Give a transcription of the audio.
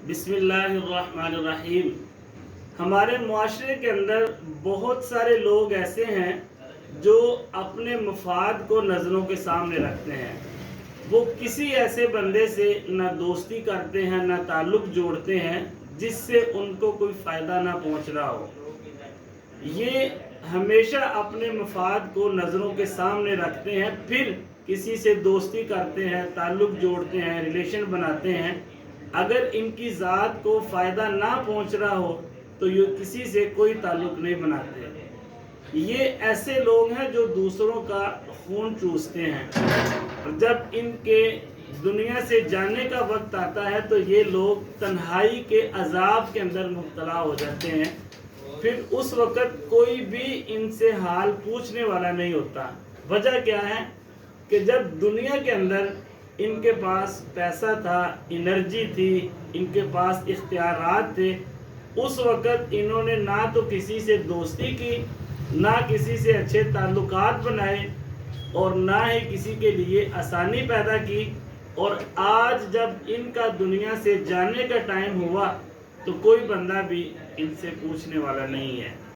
بسم اللہ الرحمن الرحیم۔ ہمارے معاشرے کے اندر بہت سارے لوگ ایسے ہیں جو اپنے مفاد کو نظروں کے سامنے رکھتے ہیں۔ وہ کسی ایسے بندے سے نہ دوستی کرتے ہیں نہ تعلق جوڑتے ہیں جس سے ان کو کوئی فائدہ نہ پہنچ رہا ہو۔ یہ ہمیشہ اپنے مفاد کو نظروں کے سامنے رکھتے ہیں، پھر کسی سے دوستی کرتے ہیں، تعلق جوڑتے ہیں، ریلیشن بناتے ہیں۔ اگر ان کی ذات کو فائدہ نہ پہنچ رہا ہو تو یہ کسی سے کوئی تعلق نہیں بناتے۔ یہ ایسے لوگ ہیں جو دوسروں کا خون چوستے ہیں، اور جب ان کے دنیا سے جانے کا وقت آتا ہے تو یہ لوگ تنہائی کے عذاب کے اندر مبتلا ہو جاتے ہیں۔ پھر اس وقت کوئی بھی ان سے حال پوچھنے والا نہیں ہوتا۔ وجہ کیا ہے کہ جب دنیا کے اندر ان کے پاس پیسہ تھا، انرجی تھی، ان کے پاس اختیارات تھے، اس وقت انہوں نے نہ تو کسی سے دوستی کی، نہ کسی سے اچھے تعلقات بنائے، اور نہ ہی کسی کے لیے آسانی پیدا کی۔ اور آج جب ان کا دنیا سے جانے کا ٹائم ہوا تو کوئی بندہ بھی ان سے پوچھنے والا نہیں ہے۔